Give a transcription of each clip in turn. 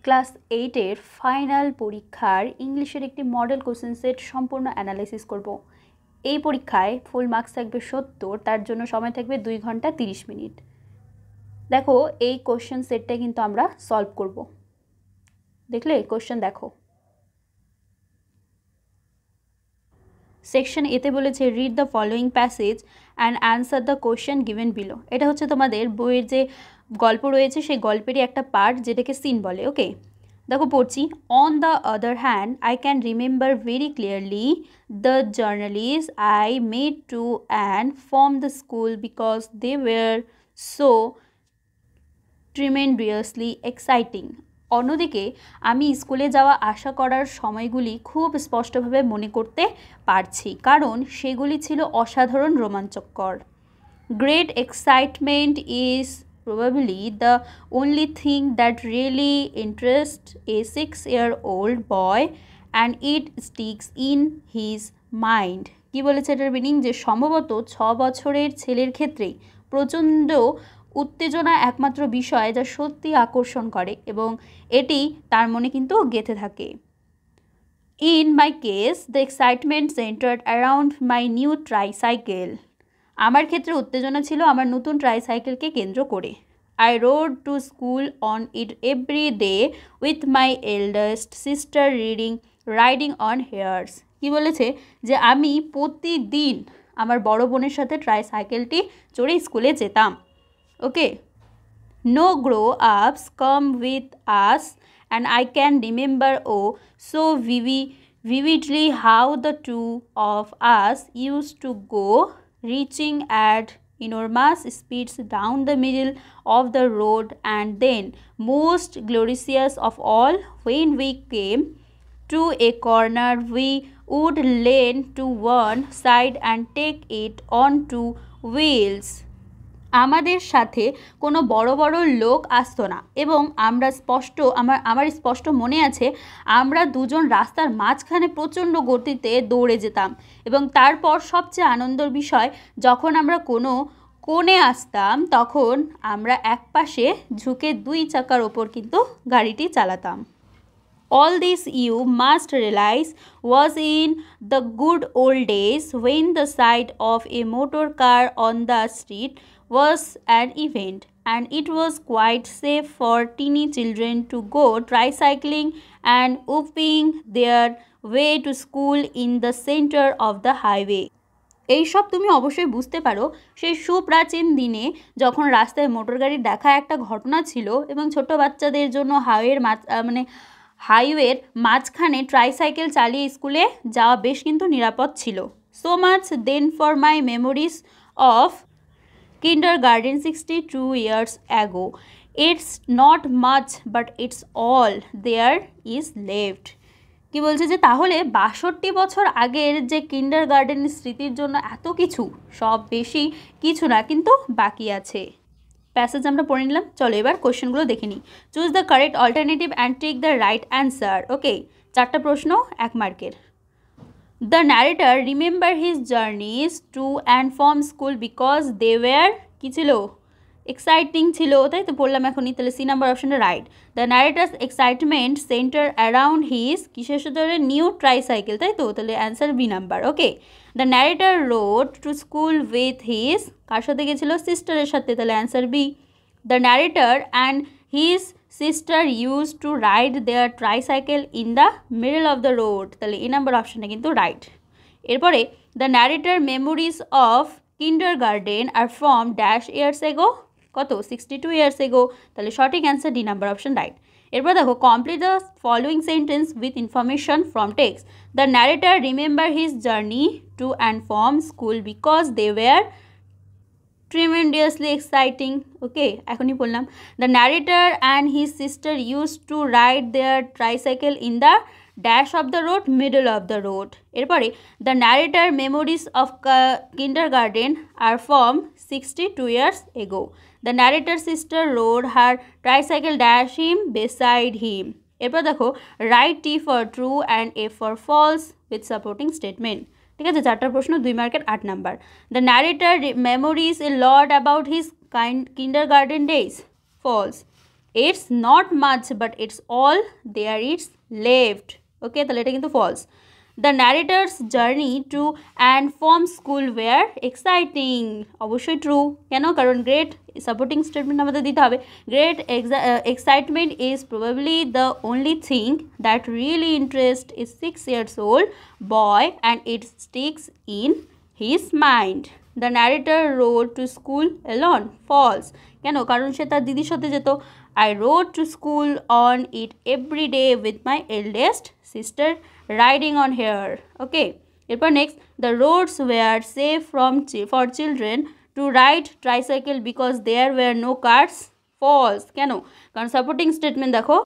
Class 8-এর final পরীক্ষার ইংলিশের একটি মডেল কোশ্চেন সেট সম্পূর্ণ অ্যানালাইসিস করব। এই পরীক্ষায় ফুল মার্কস থাকবে 70, তার জন্য সময় থাকবে 2 ঘন্টা 30 মিনিট। দেখো এই কোশ্চেন সেটটা কিন্তু আমরা সলভ করব। দেখলে কোশ্চেন দেখো, সেকশন এতে বলেছে read the following passage and answer the question given below. এটা হচ্ছে তোমাদের বইয়ের যে গল্প রয়েছে সেই গল্পেরই একটা পার্ট, যেটাকে সিন বলে। ওকে, দেখো পড়ছি। On the other hand I can remember very clearly the journeys I made to and from the school because they were so tremendously exciting. অন্যদিকে আমি স্কুলে যাওয়া আসা করার সময়গুলি খুব স্পষ্টভাবে মনে করতে পারছি, কারণ সেগুলি ছিল অসাধারণ রোমাঞ্চকর। Great excitement is probably the only thing that really interests a 6-year-old boy and it sticks in his mind. কি বলেছে এটার মিনিং? যে সম্ভবত 6 বছরের ছেলের ক্ষেত্রে প্রচণ্ড উত্তেজনা একমাত্র বিষয় যা সত্যি আকর্ষণ করে এবং এটি তার মনে কিন্তু গেঁথে থাকে। In my case, the excitement centered around my new tricycle. আমার ক্ষেত্রে উত্তেজনা ছিল আমার নতুন ট্রাইসাইকেলকে কেন্দ্র করে। I rode to school on it every day with my eldest sister riding on hers. কি বলেছে? যে আমি প্রতিদিন আমার বড় বোনের সাথে ট্রাইসাইকেলটি চড়ে স্কুলে যেতাম। ওকে, no grow-ups come with us and I can remember so vividly how the two of us used to go reaching at enormous speeds down the middle of the road, and then most glorious of all, when we came to a corner we would lean to one side and take it on two wheels. আমাদের সাথে কোনো বড় বড় লোক আসতো না এবং আমার স্পষ্ট মনে আছে আমরা দুজন রাস্তার মাঝখানে প্রচণ্ড গতিতে দৌড়ে যেতাম এবং তারপর সবচেয়ে আনন্দের বিষয়, যখন আমরা কোনো কোণে আসতাম তখন আমরা একপাশে ঝুঁকে 2 চাকার ওপর কিন্তু গাড়িটি চালাতাম। All this, you must realize, was in the good old days when the sight of a motor car on the street was an event, and it was quite safe for teeny children to go tricycling and whooping their way to school in the center of the highway. এইসব তুমি অবশ্যই বুঝতে পারো সেই সুপ্রাচীন দিনে যখন রাস্তায় motor গাড়ি দেখা একটা ঘটনা ছিল এবং ছোট বাচ্চাদের জন্য হাইওয়ের মাঝখানে ট্রাইসাইকেল চালিয়ে স্কুলে যাওয়া বেশ কিন্তু নিরাপদ ছিল। So much then for my memories of kindergarten 62 years ago. It's not much but it's all there is left. কি বলছে যে তাহলে 62 বছর আগের যে কিন্ডারগার্টেনের স্মৃতির জন্য এত কিছু, সব বেশি কিছু না কিন্তু বাকি আছে। প্যাসেজ আমরা পড়ে নিলাম, চলো এবার কোশ্চেনগুলো দেখে নিই। Choose the correct alternative and take the right answer. Okay, 4টা প্রশ্ন 1 মার্কের। The narrator remember his journeys to and from school because they were কি ছিল? এক্সাইটিং ছিল, তাই তো পড়লাম এখনই। তাহলে সি নাম্বার অপশনটা right. The narrator's excitement centre around his কিসের সাথে? নিউ ট্রাইসাইকেল, তাই তো? তাহলে answer B number. Okay, the narrator rode to school with his car সাথে গেছিল? সিস্টারের সাথে, তাহলে answer B. The narrator and his sister use to ride their tricycle in the middle of the road, তাহলে A number অপশনটা কিন্তু right. এরপরে the narrator memories of kindergarten আর ফ্রম ড্যাশ ইয়ার্স এগো, কত? 62 ইয়ার্স এগো, তাহলে সঠিক answer D number option right. এরপর দেখো, complete the following sentence with information from text. The narrator remember his journey to and from school because they were tremendously exciting. Okay, এখনই বললাম। The narrator and his sister used to ride their tricycle in the dash of the road, middle of the road. এরপরে the narrator memories of kindergarten are from 62 years ago. The narrator's sister rode her tricycle dash him beside him. এরপর দেখো, write T for true and F for false with supporting statement. ঠিক আছে, 4টা প্রশ্ন 2 মার্কের 8 number. The narrator memories a lot about his kindergarten days, false. it's not much but it's all there is left. Okay, তাহলে এটা কিন্তু false. The narrator's journey to and from school were exciting, অবশ্যই true. কেন? কারণ great supporting statement আমাদের দিতে হবে। Great excitement is probably the only thing that really interest is 6 years old boy and it sticks in his mind. The narrator rode to school alone, false. কেন? কারণ সে তার দিদির সাথে যেত। I rode to school on it every day with my eldest sister riding on her. Okay, এরপর next, the roads were safe for children to ride tricycle because there were no cars, false. কেন? কারণ supporting statement দেখো,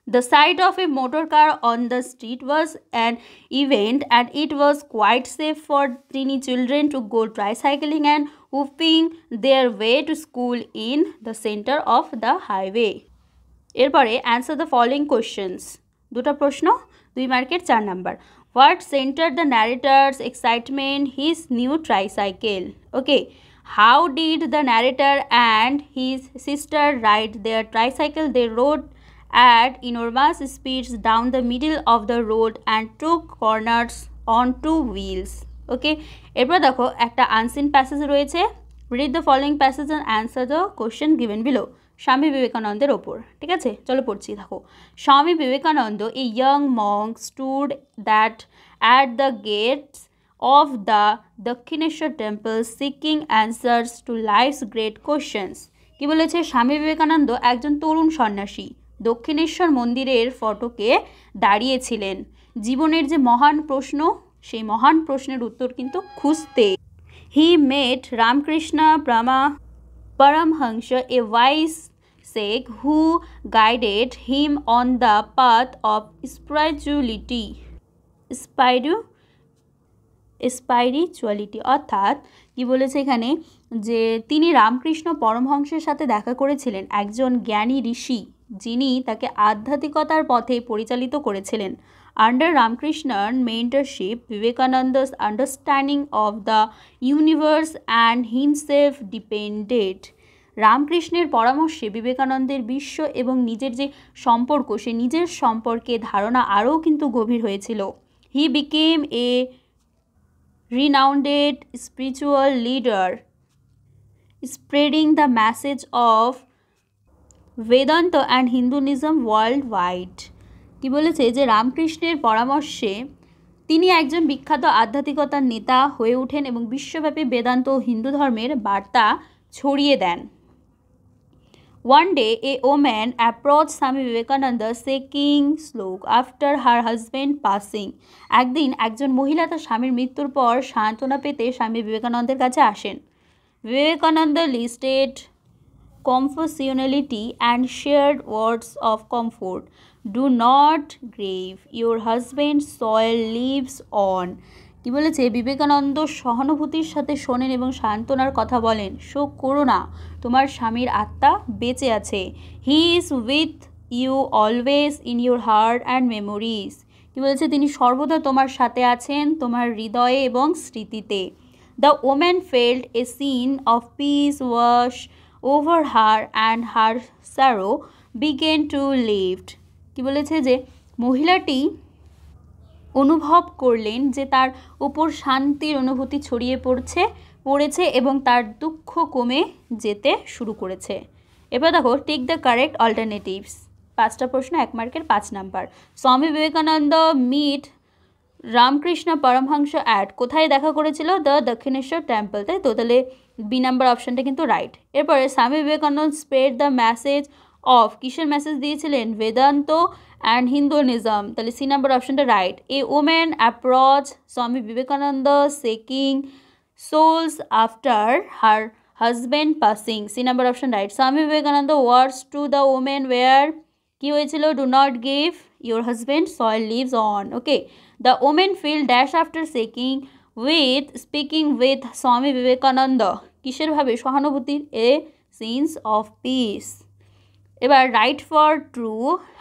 the sight of a motor car on the street was an event and it was quite safe for teeny children to go tricycling and whooping their way to school in the center of the highway. এরপরে answer the following questions. দুটো প্রশ্ন, 2 মার্কের 4 number. What centered the narrator's excitement? His new tricycle. Okay. How did the narrator and his sister ride their tricycle? They rode at enormous speeds down the middle of the road and took corners on 2 wheels. Okay, এরপর দেখো একটা unseen passage রয়েছে। read the following passage and answer the question given below. স্বামী বিবেকানন্দের ওপর, ঠিক আছে? চলো পড়ছি, দেখো। Swami Vivekananda, a young monk, stood that at the gates of the Dakshineshwar temple seeking answers to life's great questions. কি বলেছে? স্বামী বিবেকানন্দ একজন তরুণ সন্ন্যাসী দক্ষিণেশ্বর মন্দিরের ফটকে দাঁড়িয়েছিলেন জীবনের যে মহান প্রশ্ন, সেই মহান প্রশ্নের উত্তর কিন্তু খুঁজতে। হি মেট Ramakrishna Paramhansa, a wise sage who guided him on the path of spirituality. অর্থাৎ কি বলেছে এখানে, যে তিনি রামকৃষ্ণ পরমহংসের সাথে দেখা করেছিলেন, একজন জ্ঞানী ঋষি যিনি তাকে আধ্যাত্মিকতার পথে পরিচালিত করেছিলেন। আন্ডার রামকৃষ্ণর mentorship, Vivekananda's understanding of the universe and himself depended. রামকৃষ্ণের পরামর্শে বিবেকানন্দের বিশ্ব এবং নিজের যে সম্পর্ক, সে নিজের সম্পর্কে ধারণা আরও কিন্তু গভীর হয়েছিল। He became A renowned spiritual leader, spreading the message of Vedanta and Hinduism worldwide. কি বলেছে, যে রামকৃষ্ণের পরামর্শে তিনি একজন বিখ্যাত আধ্যাত্মিকতার নেতা হয়ে ওঠেন এবং বিশ্বব্যাপী বেদান্ত ও হিন্দু ধর্মের বার্তা ছড়িয়ে দেন। One day, a woman approached Swami Vivekananda seeking শ্লোক after her husband passing. একদিন একজন মহিলা তার স্বামীর মৃত্যুর পর সান্ত্বনা পেতে স্বামী বিবেকানন্দের কাছে আসেন। Vivekananda listed compassionality and shared words of comfort. Do not grieve, your husband's soul lives on. কি বলেছে, বিবেকানন্দ সহানুভূতির সাথে শোনেন এবং সান্ত্বনার কথা বলেন। শোক করো না, তোমার স্বামীর আত্মা বেঁচে আছে। He is with you always in your heart and memories. কি বলেছে, তিনি সর্বদা তোমার সাথে আছেন, তোমার হৃদয়ে এবং স্মৃতিতে। The woman felt a sense of peace wash over her and her sorrow began to lift. কি বলেছে, যে মহিলাটি অনুভব করলেন যে তার উপর শান্তির অনুভূতি ছড়িয়ে পড়েছে এবং তার দুঃখ কমে যেতে শুরু করেছে। এবার দেখো, টেক দ্য কারেক্ট অল্টারনেটিভস। 5টা প্রশ্ন, 1 মার্কের 5 number. Swami Vivekananda meet Ramakrishna Paramahamsa at, কোথায় দেখা করেছিল? দ্য দক্ষিণেশ্বর টেম্পল, তাই তো? তাহলে বি নাম্বার অপশানটা কিন্তু রাইট। এরপরে Swami Vivekananda spread the message of, কিসের মেসেজ দিয়েছিলেন? বেদান্ত অ্যান্ড হিন্দুইজম, তাহলে সি নাম্বার অপশানটা right. A woman approach Swami Vivekananda seeking solace after her husband passing, C number option right. Swami Vivekananda words to the women were, কি হয়েছিল? Do not give your husband soul lives on. Okay, the women feel dash after speaking with Swami Vivekananda, কিসের ভাবে? সহানুভূতির। A sense of peace. এবার right for true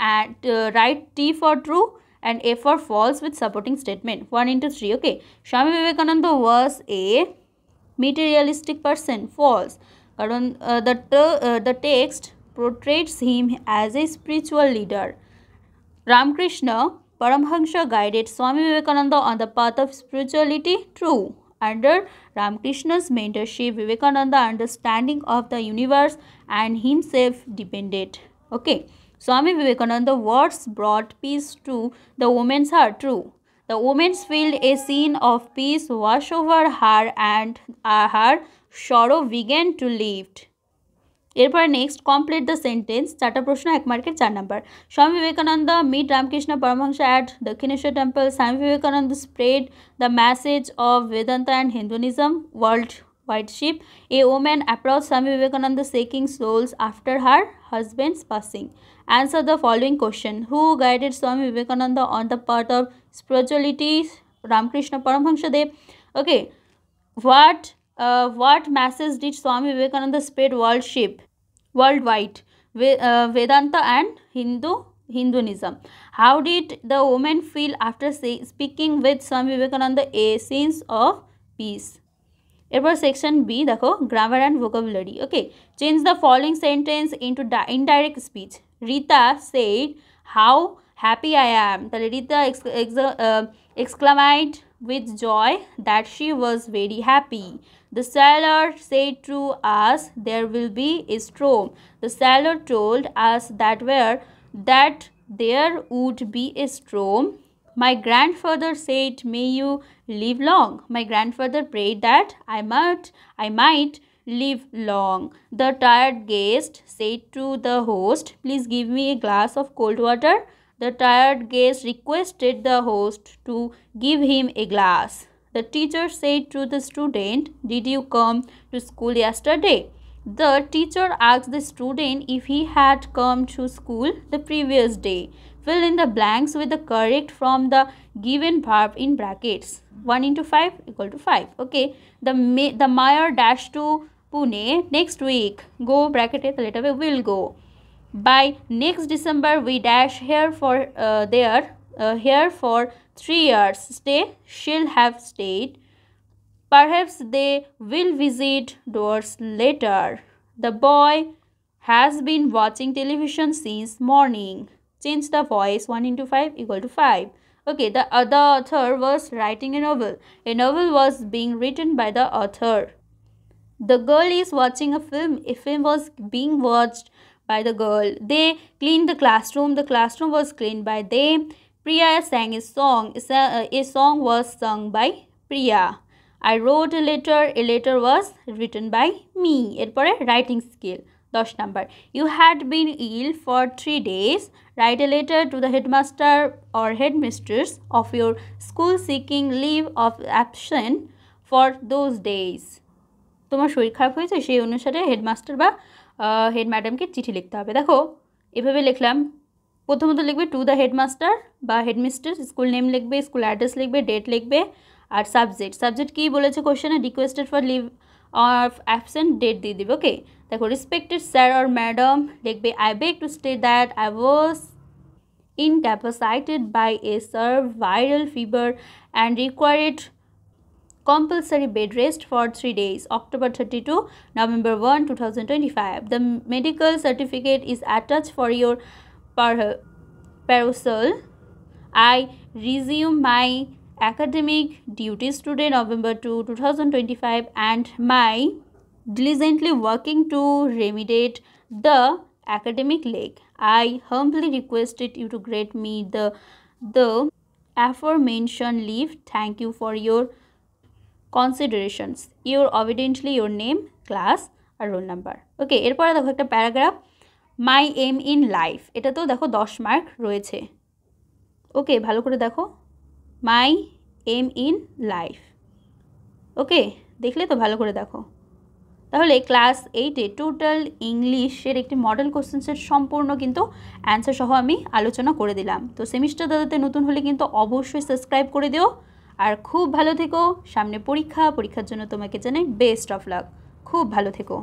and write T for true and A for false with supporting statement. 1 into 3. Okay, Swami Vivekananda was a materialistic person. False. কারণ the text portrays him as a spiritual leader. Ramakrishna Paramhansa guided Swami Vivekananda on the path of spirituality. True. Under Ramakrishna's mentorship, Vivekananda's understanding of the universe and himself deepened. Okay. Swami Vivekananda's words brought peace to the woman's heart. True. The woman felt a scene of peace wash over her and her sorrow began to lift. এরপর next complete the sentence. চারটা প্রশ্ন, 1 মার্কের 4 number. Swami Vivekananda meet Ramakrishna Paramahamsa at Dakshineswar temple. Swami Vivekananda spread the message of Vedanta and Hinduism worldwide. A woman approach Swami Vivekananda seeking solace after her husband's passing. Answer the following question. Who guided Swami Vivekananda on the path of spirituality? Ramakrishna Paramhansa Dev. Okay. What message did Swami Vivekananda spread worldwide? Vedanta and Hinduism. How did the woman feel after speaking with Swami Vivekananda? A sense of peace. এরপর section B দেখো, grammar and vocabulary. Okay, change the following sentence into indirect speech. Rita said how happy I am. তাহলে Rita exclaimed with joy that she was very happy. The sailor said to us there will be a storm. The sailor told us that there would be a storm. My grandfather said, may you live long. My grandfather prayed that I might live long. The tired guest said to the host, please give me a glass of cold water. The tired guest requested the host to give him a glass. The teacher said to the student, did you come to school yesterday? The teacher asked the student if he had come to school the previous day. Fill in the blanks with the correct from the given verb in brackets. 1 into 5 equal to 5. Okay. The mayor dashed to Pune next week. Go bracket later we will go. By next December we dash here for 3 years. Stay, she'll have stayed. Perhaps they will visit doors later. The boy has been watching television since morning. Change the voice. 1 into 5 equal to 5. Okay, the author was writing a novel. A novel was being written by the author. The girl is watching a film. A film was being watched by the girl. They cleaned the classroom. The classroom was cleaned by them. Priya sang a song. A song was sung by Priya. I wrote a letter. A letter was written by me. এরপরে writing skill 10 number. You had been ill for 3 days. Write a letter to the headmaster or headmistress of your school seeking leave of absence for those days. তোমার শরীর খারাপ হয়েছে, সেই অনুসারে headmaster বা head ম্যাডামকে চিঠি লিখতে হবে। দেখো এভাবে লিখলাম। প্রথমত লিখবে টু দ্য হেডমাস্টার বা হেডমিস্ট্রেস, স্কুল নেম লিখবে, স্কুল অ্যাড্রেস লিখবে, ডেট লিখবে, আর সাবজেক্ট কী বলেছে কোশ্চেনে, requested for leave of absent, date দিয়ে দিবে। ওকে, দেখো রেসপেক্টেড স্যার অর ম্যাডাম লিখবে I beg to state that I was incapacitated by a severe viral fever and required compulsory bed rest for 3 days, October 32, November 1, 2025. The medical certificate is attached for your perusal. I resume my academic duties today, November 2, 2025, and my diligently working to remediate the academic lag. I humbly requested you to grant me the aforementioned leave. Thank you for your considerations. Your obediently your name, class আর roll number. Okay, এরপরে দেখো একটা paragraph, my aim in life. এটা তো দেখো 10 mark রয়েছে। ওকে, ভালো করে দেখো, মাই এম ইন লাইফ। ওকে, দেখলে তো ভালো করে দেখো। তাহলে ক্লাস 8-এ টোটাল ইংলিশের একটি মডেল কোশ্চেন সেট সম্পূর্ণ কিন্তু অ্যান্সার সহ আমি আলোচনা করে দিলাম। তো সেমিস্টার দাদাতে নতুন হলে কিন্তু অবশ্যই সাবস্ক্রাইব করে দিও। আর খুব ভালো থেকো। সামনে পরীক্ষার জন্য তোমাকে জানাই বেস্ট অফ লাক। খুব ভালো থেকো।